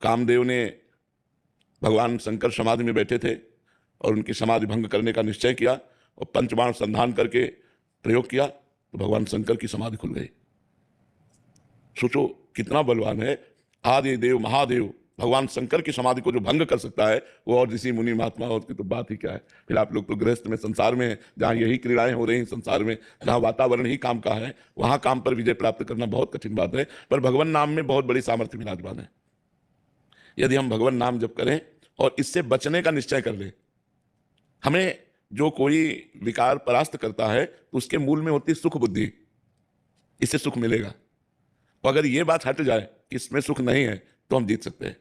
कामदेव ने भगवान शंकर समाधि में बैठे थे और उनकी समाधि भंग करने का निश्चय किया और पंचबाण संधान करके प्रयोग किया तो भगवान शंकर की समाधि खुल गई। सोचो कितना बलवान है आदि देव महादेव, भगवान शंकर की समाधि को जो भंग कर सकता है वो और ऋषि मुनि महात्मा और की तो बात ही क्या है। फिर आप लोग तो गृहस्थ में संसार में हैं, जहाँ यही क्रीड़ाएं हो रही हैं संसार में, जहाँ वातावरण ही काम का है, वहाँ काम पर विजय प्राप्त करना बहुत कठिन बात है। पर भगवान नाम में बहुत बड़ी सामर्थ्य विराजमान है। यदि हम भगवान नाम जप करें और इससे बचने का निश्चय कर ले, हमें जो कोई विकार परास्त करता है तो उसके मूल में होती सुख बुद्धि, इससे सुख मिलेगा। तो अगर ये बात हट जाए कि इसमें सुख नहीं है तो हम जीत सकते हैं।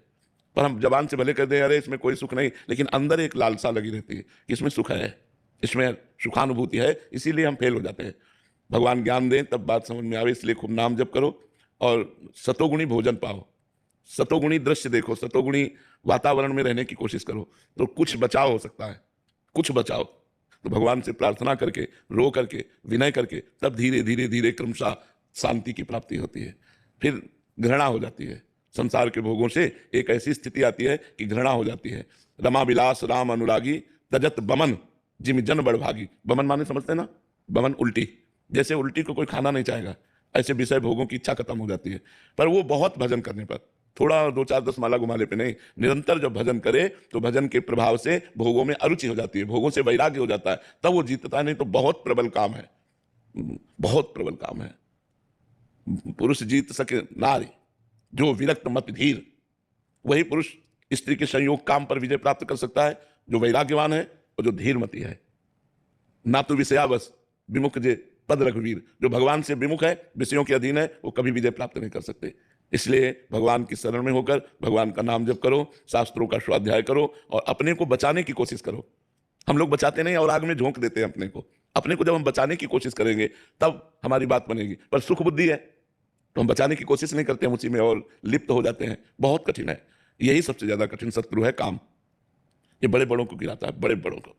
पर हम जबान से भले कर दें अरे इसमें कोई सुख नहीं, लेकिन अंदर एक लालसा लगी रहती है कि इसमें सुख है, इसमें सुखानुभूति है, इसीलिए हम फेल हो जाते हैं। भगवान ज्ञान दें तब बात समझ में आवे, इसलिए खूब नाम जप करो और सतोगुणी भोजन पाओ, सतोगुणी दृश्य देखो, सतोगुणी वातावरण में रहने की कोशिश करो तो कुछ बचाव हो सकता है, कुछ बचाओ। तो भगवान से प्रार्थना करके, रो करके, विनय करके तब धीरे धीरे धीरे क्रमशः शांति की प्राप्ति होती है। फिर घृणा हो जाती है, संसार के भोगों से एक ऐसी स्थिति आती है कि घृणा हो जाती है। रमा विलास राम अनुरागी तजत बमन जिम जन बड़भागी। बमन माने समझते हैं ना, बमन उल्टी, जैसे उल्टी को कोई खाना नहीं चाहेगा, ऐसे विषय भोगों की इच्छा खत्म हो जाती है। पर वो बहुत भजन करने पर, थोड़ा 2 4 10 माला घुमाने पे नहीं, निरंतर जब भजन करे तो भजन के प्रभाव से भोगों में अरुचि हो जाती है, भोगों से वैराग्य हो जाता है, तब वो जीतता है। नहीं तो बहुत प्रबल काम है, बहुत प्रबल काम है। पुरुष जीत सके नारी जो विरक्त मत धीर, वही पुरुष स्त्री के संयोग काम पर विजय प्राप्त कर सकता है जो वैराग्यवान है और जो धीरमती है। ना तो विषयावश विमुख जे पद रघुवीर, जो भगवान से विमुख है, विषयों के अधीन है, वो कभी विजय प्राप्त नहीं कर सकते। इसलिए भगवान की शरण में होकर भगवान का नाम जप करो, शास्त्रों का स्वाध्याय करो और अपने को बचाने की कोशिश करो। हम लोग बचाते नहीं और आग में झोंक देते हैं अपने को। अपने को जब हम बचाने की कोशिश करेंगे तब हमारी बात बनेगी। पर सुख बुद्धि है तो हम बचाने की कोशिश नहीं करते, हम उसी में और लिप्त हो जाते हैं। बहुत कठिन है, यही सबसे ज्यादा कठिन शत्रु है काम। ये बड़े बड़ों को गिराता है, बड़े बड़ों को।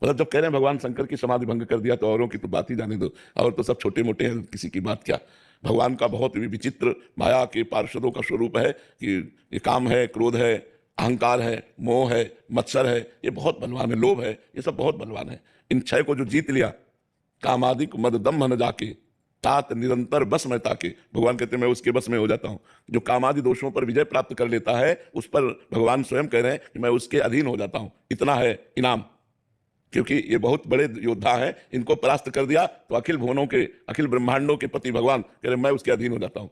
मतलब जब कह रहे हैं भगवान शंकर की समाधि भंग कर दिया तो औरों की तो बात ही जाने दो, और तो सब छोटे मोटे हैं, किसी की बात क्या। भगवान का बहुत विचित्र माया के पार्षदों का स्वरूप है कि ये काम है, क्रोध है, अहंकार है, मोह है, मत्सर है, ये बहुत बलवान है, लोभ है, ये सब बहुत बलवान है। इन 6 को जो जीत लिया, कामादिक मद दम्भ न जाके तात निरंतर बस में ताके, भगवान कहते हैं मैं उसके बस में हो जाता हूं। जो कामादि दोषों पर विजय प्राप्त कर लेता है उस पर भगवान स्वयं कह रहे हैं कि मैं उसके अधीन हो जाता हूं। इतना है इनाम, क्योंकि ये बहुत बड़े योद्धा हैं, इनको परास्त कर दिया तो अखिल भुवनों के, अखिल ब्रह्मांडों के पति भगवान कह रहे मैं उसके अधीन हो जाता हूं।